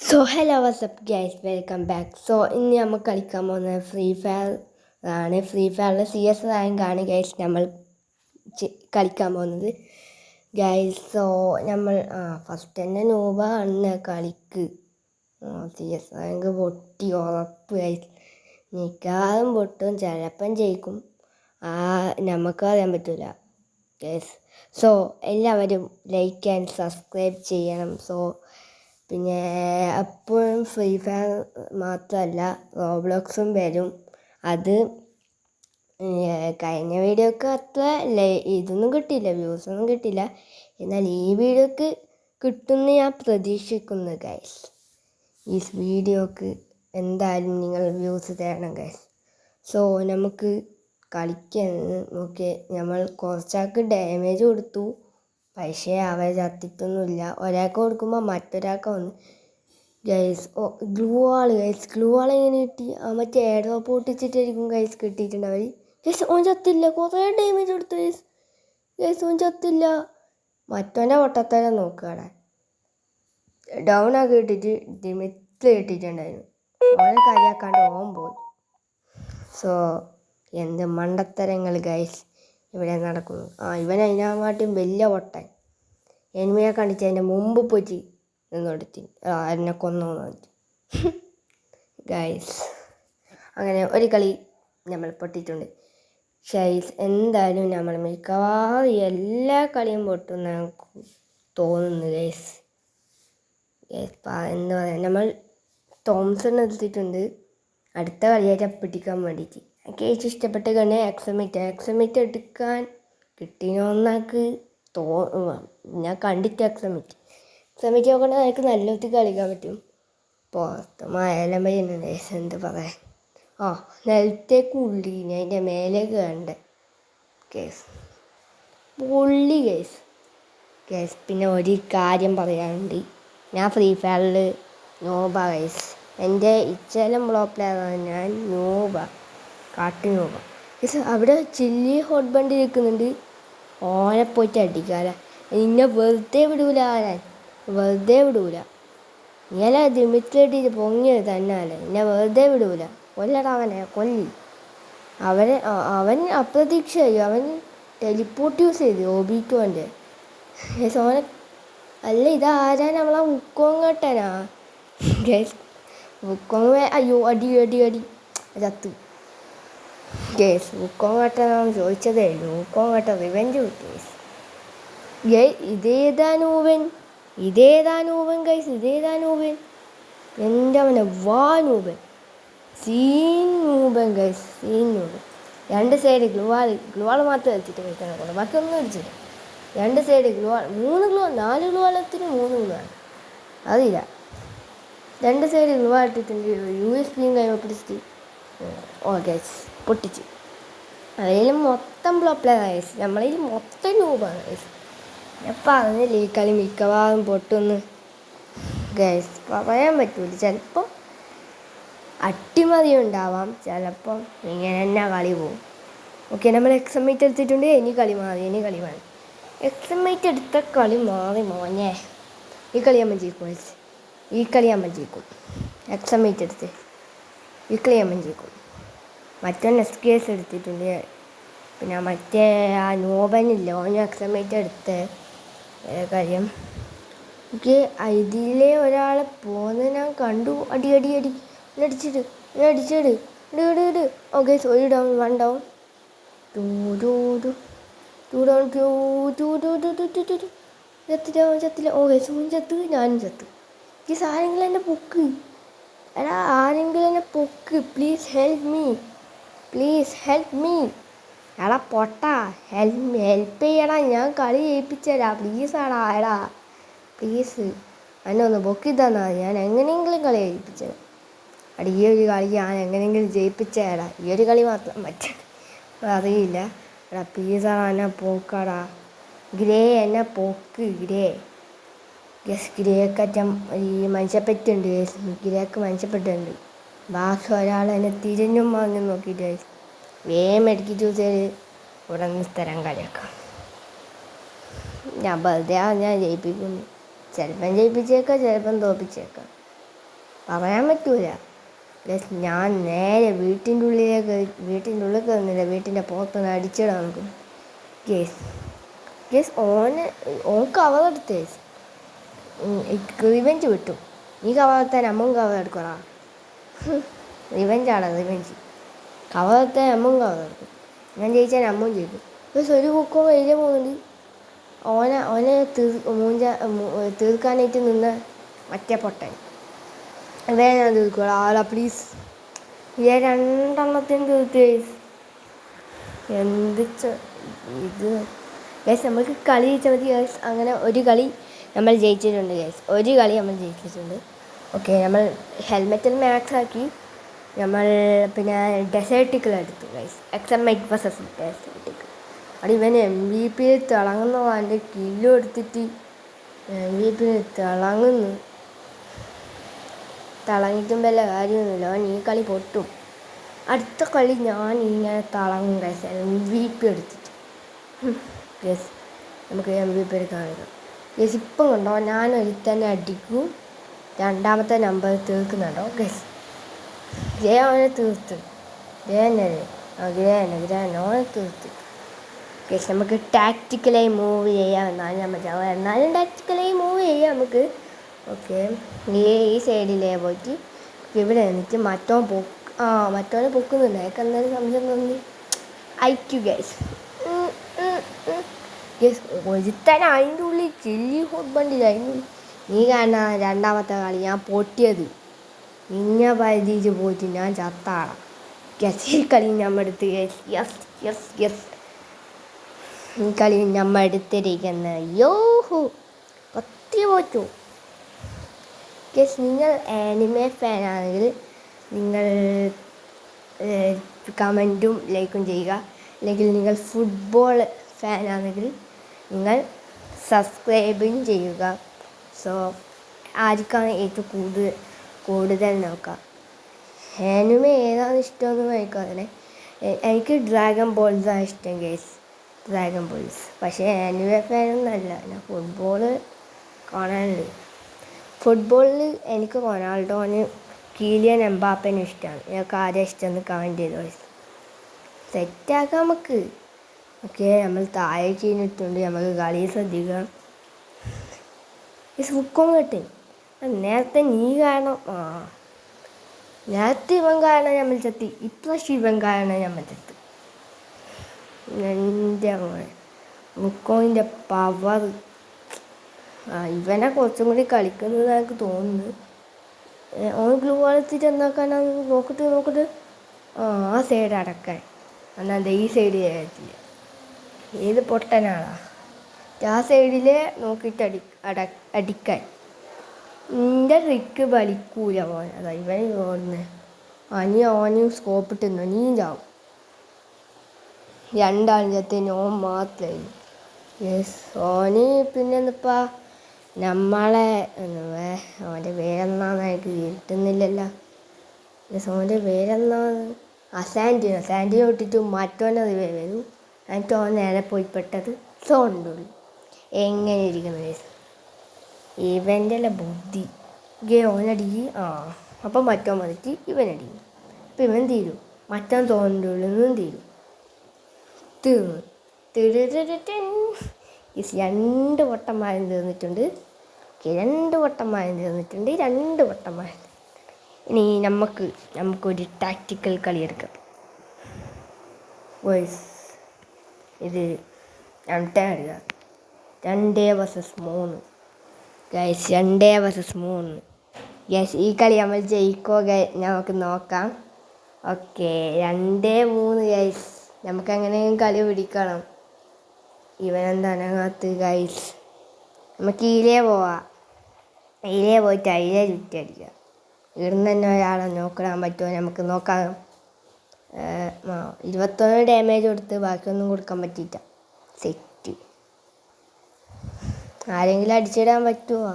So hello WhatsApp guys, welcome back. So ഇനി നമ്മൾ കളിക്കാൻ പോകുന്നത് ഫ്രീ ഫയർ ആണ്. ഫ്രീ ഫയറിൽ CS റാങ്കാണ് ഗൈസ് നമ്മൾ കളിക്കാൻ പോകുന്നത് ഗൈസ്. സോ നമ്മൾ ഫസ്റ്റ് തന്നെ നൂബാണ് കളിക്ക്. CS റാങ്ക് പൊട്ടി ഉറപ്പ് ഗൈസ്. മിക്കവാറും പൊട്ടും, ചിലപ്പം ജയിക്കും, നമുക്ക് അറിയാൻ പറ്റില്ല ഗൈസ്. സോ എല്ലാവരും ലൈക്ക് ആൻഡ് സബ്സ്ക്രൈബ് ചെയ്യണം. സോ പിന്നെ എപ്പോഴും ഫ്രീ ഫയർ മാത്രമല്ല റോബ്ലോക്സും വരും. അത് കഴിഞ്ഞ വീഡിയോക്ക് അത്ര ഇതൊന്നും കിട്ടിയില്ല, വ്യൂസൊന്നും കിട്ടിയില്ല. എന്നാൽ ഈ വീഡിയോക്ക് കിട്ടുമെന്ന് ഞാൻ പ്രതീക്ഷിക്കുന്നു ഗൈസ്. ഈ വീഡിയോക്ക് എന്തായാലും നിങ്ങൾ വ്യൂസ് തരണം ഗൈസ്. സോ നമുക്ക് കളിക്കാൻ നോക്കി. നമ്മൾ കുറച്ചാൾക്ക് ഡാമേജ് കൊടുത്തു, പക്ഷേ അവർ ചത്തിട്ടൊന്നുമില്ല. ഒരാൾക്ക് കൊടുക്കുമ്പോൾ മറ്റൊരാൾക്ക് വന്ന് ഗൈസ്. ഗ്ലൂ വാൾ ഗൈസ്, ഗ്ലൂ വാൾ എങ്ങനെ കിട്ടി? മറ്റേ എയർ ഡ്രോപ്പ് പൊട്ടിച്ചിട്ടായിരിക്കും ഗൈസ് കിട്ടിയിട്ടുണ്ട് അവർ. ഗൈസ് ഓൻ ചത്തില്ല, കുറേ ഡാമേജ് കൊടുത്തു ഗൈസ്. ഗൈസ് ഓൻ ചത്തില്ല. മറ്റവൻ്റെ പൊട്ടത്തരം നോക്കുകയാണ്. ഡൗൺ ആക്കി ഇട്ടിട്ട് ഡിമിറ്റ് കിട്ടിയിട്ടുണ്ടായിരുന്നു. ഓനെ കരിയാക്കാണ്ട് ഓൻ പോയി. സോ എന്ത് മണ്ടത്തരങ്ങൾ ഗൈസ് ഇവിടെ നടക്കുന്നു. ഇവൻ അതിനാമാട്ടും വലിയ പൊട്ടൻ. എനിമിയെ കണ്ടിട്ട് അതിൻ്റെ മുമ്പ് പോയിട്ട് നിന്നോടുത്തി എന്നെ കൊന്നോന്ന് പറഞ്ഞിട്ട് ഗൈസ്. അങ്ങനെ ഒരു കളി നമ്മൾ പൊട്ടിയിട്ടുണ്ട് ഗൈസ്. എന്തായാലും നമ്മൾ മിക്കവാറും എല്ലാ കളിയും പൊട്ടുമെന്ന് എനിക്ക് തോന്നുന്നു ഗൈസ്. എന്താ പറയുക, നമ്മൾ തോംസൺ എടുത്തിട്ടുണ്ട് അടുത്ത കളിയായിട്ട് പിടിക്കാൻ വേണ്ടിയിട്ട്. എനിക്ക് ഏറ്റവും ഇഷ്ടപ്പെട്ട കളി എക്സമിറ്റ് എടുക്കാൻ കിട്ടിയെന്നാക്ക് ഞാൻ കണ്ടിട്ട് എക്സമിറ്റ് നോക്കണ എനിക്ക് നല്ലൊരു കളിക്കാൻ പറ്റും. പുറത്ത് മഴയെല്ലാം വരുന്നുണ്ട്. എന്ത് പറയാൻ, നിലത്തേക്ക് ഉള്ളി ഞാൻ അതിൻ്റെ മേലേക്ക് കണ്ടേ കേസ് പൊള്ളി കേസ്. പിന്നെ ഒരു കാര്യം പറയാനുണ്ട്, ഞാൻ ഫ്രീ ഫയറിൽ നോബ ഗൈസ്. എൻ്റെ ഇച്ചേലം ബ്ലോ പ്ലെയറാണ് ഞാൻ. കാട്ടു നോബ ഗൈസ്. അവിടെ ചില്ലി ഹോട്ട് ബണ്ട് നിൽക്കുന്നുണ്ട്, ഓനെ പോയിട്ട് അടിക്കാല. നിന്നെ വെറുതെ വിടൂല, ഞാൻ വെറുതെ വിടൂല. നീല ദിമിറ്റിലിട്ടിട്ട് പൊങ്ങിയത് തന്നെയല്ലേ, എന്നെ വെറുതെ വിടൂല. കൊല്ലടാ അവനെ, അവൻ അപ്രതീക്ഷയായി. അവൻ ടെലിപ്പോർട്ട് യൂസ് ചെയ്തു OB2 സോനെ. അല്ല ഇതാരാ? നമ്മളാ വുക്കോങ്ങട്ടനാ ഗൈസ്. വുക്കോങ് അയ്യോ അടി ചത്ത് ഗൈസ്. വുക്കോങ്ങട്ടനാന്ന് ചോദിച്ചതേ ഉള്ളൂ. വുക്കോങ്ങട്ട റിവെഞ്ച് കിട്ടി ഗൈസ്. ഇതേതാ നൂവൻ ഗൈസ്, ഇതേതാ നൂവൻ? എൻ്റെ അവനെ നൂബൻ, സീൻ നൂബൻ ഗൈസ്, സീൻ നൂബൻ. രണ്ട് സൈഡ് ഗ്ലുവാൾ മാത്രം വെച്ചിട്ട് കളിക്കാൻ കൊണ്ട്, ബാക്കിയൊന്നും അടിച്ചില്ല. രണ്ട് സൈഡ് ഗ്ലുവാൾ, 4 ഗ്ലുവാളത്തിന് 3 ഗ്ലുവാൾ അറിയില്ല. രണ്ട് സൈഡ് ഗ്ലുവാൾ ഇട്ടിട്ടുണ്ട്. USB പിടിച്ചിട്ട് ഗൈസ് പൊട്ടിച്ച്. അതിലും മൊത്തം ബ്ലോപ്ലെയർ ഗൈസ്, നമ്മളതിൽ മൊത്തം നൂബാണ് ഗൈസ്. ഞാൻ പറഞ്ഞില്ലേ ഈ കളി മിക്കവാറും പൊട്ടുമെന്ന് ഗൈസ്. പറയാൻ പറ്റൂല, ചിലപ്പോൾ അട്ടിമറി ഉണ്ടാവാം, ചിലപ്പം ഇങ്ങനെ തന്നെ കളി പോകും. ഓക്കെ, നമ്മൾ എക്സമിറ്റ് എടുത്തിട്ടുണ്ട്. ഇനി കളി മാറി. എക്സമിറ്റ് എടുത്ത കളി മാറി മോനെ. ഈ കളി നമ്മൾ ജയിക്കും. എക്സമിറ്റ് എടുത്ത് ഈ കളി നമ്മൾ ജയിക്കും. മറ്റൊന്ന് SKS എടുത്തിട്ടുണ്ട്. പിന്നെ മറ്റേ നോബനില്ല, ഓന് എക്സമിറ്റ് എടുത്ത് കാര്യം. ഓക്കെ, ഇതിലെ ഒരാളെ പോകുന്നത് ഞാൻ കണ്ടു. അടി അടിച്ചിട്. ഓക്കെ, ഒരു ഡൗൺ, 1 ഡൗൺ, 2 ഡൗൺ, ചത്തില്ല. ഓക്കെ, ചത്ത്, ഞാനും ചത്ത്. ഈ ആരെങ്കിലും എന്നെ പൊക്ക്, പ്ലീസ് ഹെൽപ്പ് മീ എടാ പൊട്ടാ, ഹെൽപ്പ് ചെയ്യടാ. ഞാൻ കളി ജയിപ്പിച്ചേരാ, പ്ലീസ് പ്ലീസ് എന്നെ ഒന്ന് പൊക്കി തന്നാ ഞാൻ എങ്ങനെയെങ്കിലും കളി ജയിപ്പിച്ചേരാ. ഈ ഒരു കളി ഞാൻ എങ്ങനെയെങ്കിലും ജയിപ്പിച്ചേരാ. ഈ ഒരു കളി മാത്രം അറിയില്ല. പ്ലീസാടാ, എന്നെ പോക്കാടാ. എന്നെ പൊക്ക് ഗ്രേക്കറ്റം. ഈ മനുഷ്യപ്പെട്ടുണ്ട് ഗ്രേക്ക് മനുഷ്യപ്പെട്ടുണ്ട്. ബാക്കി ഒരാൾ എന്നെ തിരിഞ്ഞും വാങ്ങി നോക്കിയിട്ട് മെഡിക്കൽ ചൂസ് ചെയ്ത് ഉടനെ സ്ഥലം കളിയാക്കാം. ഞാൻ വെറുതെ ഞാൻ ജയിപ്പിക്കുന്നു. ചിലപ്പം ജയിപ്പിച്ചേക്കാം, ചിലപ്പം തോപ്പിച്ചേക്കാം. പറയാൻ പറ്റൂല. ഞാൻ നേരെ വീട്ടിൻ്റെ ഉള്ളിൽ കയറുന്നില്ല, വീട്ടിൻ്റെ പുറത്തുനിന്ന് അടിച്ചിടാൻ നോക്കും. ഗേസ് ഓൻ കവറെടുത്ത് റിവെഞ്ച് വിട്ടു. നീ കവറെടുത്താൽ നമ്മളും കവറെടുക്കടാ. റിവെഞ്ചാണ് റിവെഞ്ച്. കവറെടുത്താൽ നമ്മളും കവറെടുക്കും. ഞാൻ ജയിച്ചാൽ നമ്മളും ജയിക്കും. ഒരു കുക്കോ വലിയ പോകുന്നുണ്ട്. ഓനെ തീർക്കാനായിട്ട് നിന്ന് മറ്റേ പൊട്ടൻ വേഗം തീർക്കുക ആളാ പ്ലീസ്. ഞാൻ 2 എണ്ണത്തിന് തീർത്ത് എന്ത് ഇത് ഗൈസ്. നമുക്ക് കളി ജയിച്ചാൽ മതി ഗൈസ്. അങ്ങനെ ഒരു കളി നമ്മൾ ജയിച്ചിട്ടുണ്ട് ഗൈസ്. ഒരു കളി നമ്മൾ ജയിച്ചിട്ടുണ്ട്. ഓക്കെ, നമ്മൾ ഹെൽമെറ്റിൽ മാക്സ് ആക്കി. നമ്മൾ പിന്നെ ഡെസേർട്ടിക്കലെടുത്തു ഗൈസ്. എക്സമൈറ്റ് വേഴ്സസ് ഡെസേർട്ടിക്കൽ. അത് ഇവൻ MVP തിളങ്ങുന്ന അവൻ്റെ കില്ലും എടുത്തിട്ട് MVP തിളങ്ങിയിട്ടും വല്ല കാര്യമൊന്നുമില്ല. അവൻ ഈ കളി പൊട്ടും. അടുത്ത കളി ഞാൻ ഇങ്ങനെ തിളങ്ങും ഗൈസ്, MVP എടുത്തിട്ട്. ഗൈസ് നമുക്ക് MVP എടുക്കാൻ കഴിയും ഗൈസ്. ഇപ്പം കണ്ടോ, ഞാൻ ഒരുത്തന്നെ അടിക്കും, രണ്ടാമത്തെ നമ്പർ തീർക്കുന്നുണ്ടോ ഗൈസ്. അവനെ തീർത്ത് ഓനെ തീർത്ത് ഗൈസ്. നമുക്ക് ടാക്റ്റിക്കലായി മൂവ് ചെയ്യാം. എന്നാലും ടാക്റ്റിക്കലായി മൂവ് ചെയ്യാം നമുക്ക്. ഓക്കെ, ഈ സൈഡിലേ പോയിട്ട് ഇവിടെ നിന്നിട്ട് മറ്റോനെ പൊക്കുന്നുണ്ട്. അതൊക്കെ എന്തായാലും സംശയം തോന്നി അയക്കു ഗൈസ്. ഗൈസ് ഒരുത്തൻ അതിൻ്റെ ഉള്ളിൽ ചില്ലി ഹോട്ട് ബണ്ടില്ല. നീ കാണുന്ന രണ്ടാമത്തെ കളി ഞാൻ പൊട്ടിയത് നിന്ന പരിധിച്ച് പോയിട്ട് ഞാൻ ചത്താടാം ഗൈസ്. ഈ കളി നമ്മൾ എടുത്ത് ഗൈസ്. യെസ് ഈ കളി നമ്മൾ എടുത്തിരിക്കുന്ന യോഹോ ഒത്തിരി പോറ്റു ഗൈസ്. നിങ്ങൾ ആനിമെ ഫാനാണെങ്കിൽ നിങ്ങൾ കമൻറ്റും ലൈക്കും ചെയ്യുക. അല്ലെങ്കിൽ നിങ്ങൾ ഫുട്ബോൾ ഫാനാണെങ്കിൽ നിങ്ങൾ സബ്സ്ക്രൈബും ചെയ്യുക. സോ ആർക്കാണ് ഏറ്റവും കൂടുതൽ നോക്കാം. ആനിമെ ഏതാണ് ഇഷ്ടമെന്ന് നോക്കാതെ എനിക്ക് ഡ്രാഗൺ ബോൾസാണ് ഇഷ്ടം ഗൈസ്. Dragon balls. പക്ഷേ ആനിമെ ഫാനൊന്നുമല്ല, ഞാൻ ഫുട്ബോൾ കാണാനുണ്ട്. ഫുട്ബോളിൽ എനിക്ക് റൊണാൾഡോന് കിലിയൻ എംബാപ്പേനെ ഇഷ്ടമാണ്. ഞങ്ങൾക്ക് ആരെ ഇഷ്ടമെന്ന് കമൻറ്റ് ചെയ്തോ. സെറ്റാക്കാം നമുക്ക്. ഓക്കെ, നമ്മൾ താഴെ ചെയ്യുന്നിട്ടുണ്ട്. നമുക്ക് കളി ശ്രദ്ധിക്കാം. ഈ സുഖം കിട്ടും. നേരത്തെ നീ കാരണം നേരത്തെ ഇവൻ കാരണം നമ്മൾ ചത്തി. ഇപ്രാവശ്യം ഇവൻ കാരണം നമ്മൾ ചത്തി. എൻ്റെ മുക്കോൻ്റെ പവർ. ഇവനെ കുറച്ചും കൂടി കളിക്കുന്നത് എനിക്ക് തോന്നുന്നു. ഓൻ ഗ്ലൂ വളർത്തിട്ട് എന്നാക്കാനാണ് നോക്കിട്ട് ആ സൈഡ് അടക്കാൻ. എന്നാൽ ഈ സൈഡ് ചെയ്യത്തില്ല. ഏത് പൊട്ടനാളാ ആ സൈഡിൽ നോക്കിയിട്ട് അടിക്കാൻ. നിൻ്റെ ട്രിക്ക് വലിക്കൂല പോൻ. അതാ ഇവൻ ഓടുന്നത്. ഓനും സ്കോപ്പ് ഇട്ടുന്നു. നീയും ചാവും. രണ്ടാളും ചത്തിന് ഓൻ മാത്രമായി. യെസ്, ഓന് പിന്നെ എന്നിപ്പാ നമ്മളെ അവൻ്റെ പേരെന്നാന്ന് എനിക്ക് കിട്ടുന്നില്ലല്ലോ. യെസ്, ഓൻ്റെ പേരെന്നാന്ന് സാൻഡിനെ വിട്ടിട്ട് മറ്റോനെ വരും. എന്നിട്ട് ഓൻ നേരെ പോയി പെട്ടത് സോണിൻ്റെ ഉള്ളിൽ. എങ്ങനെ ഇരിക്കുന്നു യെസ്, ഇവൻ്റെ അല്ല ബുദ്ധി. ഓനടിക്ക് അപ്പം മറ്റോൻ വന്നിട്ട് ഇവനടിക്കും. അപ്പം ഇവൻ തീരും. മറ്റോൻ സോണിൻ്റെ ഉള്ളിൽ നിന്നും തീരും. തീർന്നു. 2 വട്ടന്മാരും തീർന്നിട്ടുണ്ട്. 2 വട്ടന്മാരും തീർന്നിട്ടുണ്ട്. 2 വട്ടന്മാരും. ഇനി നമുക്കൊരു ടാക്റ്റിക്കൽ കളി എടുക്കാം. വോയിസ് ഇത് 2 vs 3 ഗൈസ്. 2 vs 3 guys. ഈ കളി നമ്മൾ ജയിക്കോ നമുക്ക് നോക്കാം. Okay, 2-3 guys. നമുക്ക് എങ്ങനെയും കളി പിടിക്കണം. ഇവനെന്താനകത്ത് ഗൈസ്. നമുക്ക് ഈലേ പോയിട്ട് അതിലേ ചുറ്റടിക്കാം. ഇവിടുന്ന് തന്നെ ഒരാളെ നോക്കിടാൻ പറ്റുമോ നമുക്ക് നോക്കാം. 21 ഡാമേജ് കൊടുത്ത് ബാക്കിയൊന്നും കൊടുക്കാൻ പറ്റിയിട്ട. സെറ്റ്. ആരെങ്കിലും അടിച്ചിടാൻ പറ്റുമോ?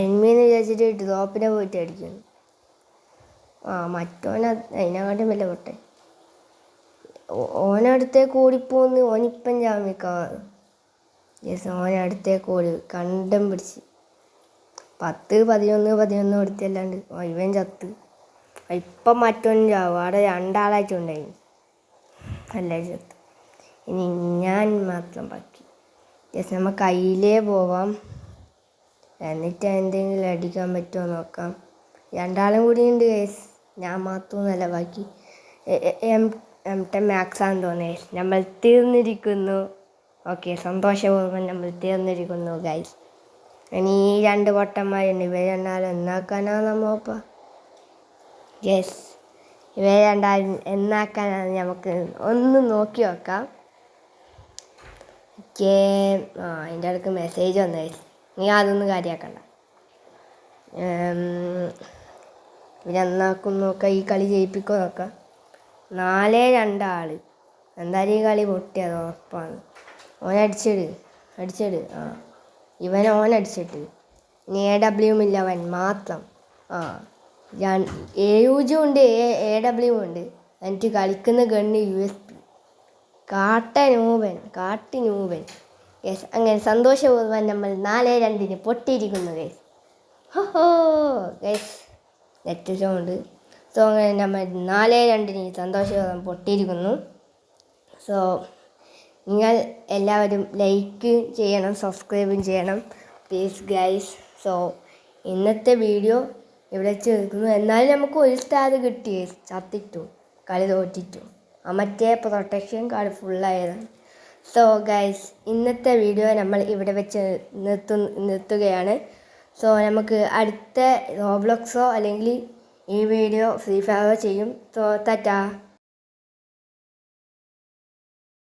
എനിമീന്ന് വിചാരിച്ചിട്ട് ഡ്രോപ്പിനെ പോയിട്ട് അടിക്കുന്നു. മറ്റോനെ അതിനെക്കാട്ടും വല്ല പൊട്ടെ. ഓനടുത്തേക്ക് ഓടിപ്പോന്ന്. ഓനിപ്പം ജാമ്യക്കാണ്. യെസ്, ഓനടുത്തേക്ക് ഓടി കണ്ടും പിടിച്ച്. 10 11 കൊടുത്തല്ലാണ്ട് ഇവൻ ചത്ത്. ഇപ്പം മറ്റൊന്നും ചാവും. അവിടെ 2 ആളായിട്ടുണ്ടായിരുന്നു, എല്ലാവരും ചത്ത്. ഇനി ഞാൻ മാത്രം ബാക്കി. നമുക്ക് കയ്യിലേ പോവാം, എന്നിട്ട് എന്തെങ്കിലും അടിക്കാൻ പറ്റുമോ നോക്കാം. 2 ആളും കൂടി ഉണ്ട് ഗൈസ്, ഞാൻ മാത്രമൊന്നുമല്ല ബാക്കി. M10 മാക്സാന്ന് തോന്നേ. നമ്മൾ തീർന്നിരിക്കുന്നു. ഓക്കെ, സന്തോഷപൂർവ്വം നമ്മൾ തീർന്നിരിക്കുന്നു ഗൈസ്. ഇനി ഈ 2 പൊട്ടന്മാരുണ്ട്, ഇവർ 2 ആളും എന്നാക്കാനാണ് നമ്മപ്പ. യെസ്, ഇവർ 2 ആളും എന്നാക്കാനാണ് നമുക്ക് ഒന്ന് നോക്കി നോക്കാം. ഓക്കേ, അതിൻ്റെ അടുക്ക് മെസ്സേജ് വന്നു ഗൈസ്. നീ അതൊന്നും കാര്യമാക്കണ്ട. ഇവരെന്നാക്കും നോക്കാം, ഈ കളി ജയിപ്പിക്കോ നോക്കാം. 4-2 ആള്. എന്തായാലും ഈ കളി പൊട്ടിയത് ഉറപ്പാണ്. അടിച്ചിട്. ഓനടിച്ചിട്ട്. ഇനി AW ഇല്ലവൻ മാത്രം. AUG ഉണ്ട്, AW ഉണ്ട്. എന്നിട്ട് കളിക്കുന്ന ഗണ്ണ് USB. കാട്ടി നൂബൻ. യെസ്, അങ്ങനെ സന്തോഷപൂർവ്വം നമ്മൾ 4-2 പൊട്ടിയിരിക്കുന്നു ഗൈസ്. ഹോ ഗൈസ്, നെറ്റ് സൗണ്ട്. സോ അങ്ങനെ നമ്മൾ 4-2 സന്തോഷപൂർവ്വം പൊട്ടിയിരിക്കുന്നു. സോ നിങ്ങൾ എല്ലാവരും ലൈക്ക് ചെയ്യണം, സബ്സ്ക്രൈബും ചെയ്യണം പ്ലീസ് ഗൈസ്. സോ ഇന്നത്തെ വീഡിയോ ഇവിടെ ചേർക്കുന്നു. എന്നാലും നമുക്ക് 1 സ്റ്റാർ കിട്ടി, ചത്തിട്ടു, കളി തോറ്റിട്ടു. മറ്റേ പ്രൊട്ടക്ഷൻ കാർഡ് ഫുള്ളായതാണ്. സോ ഗൈസ്, ഇന്നത്തെ വീഡിയോ നമ്മൾ ഇവിടെ വെച്ച് നിർത്തുകയാണ്. സോ നമുക്ക് അടുത്ത റോബ്ലോക്സോ അല്ലെങ്കിൽ ഈ വീഡിയോ ഫ്രീ ഫയറോ ചെയ്യും. സോ ടാറ്റാ.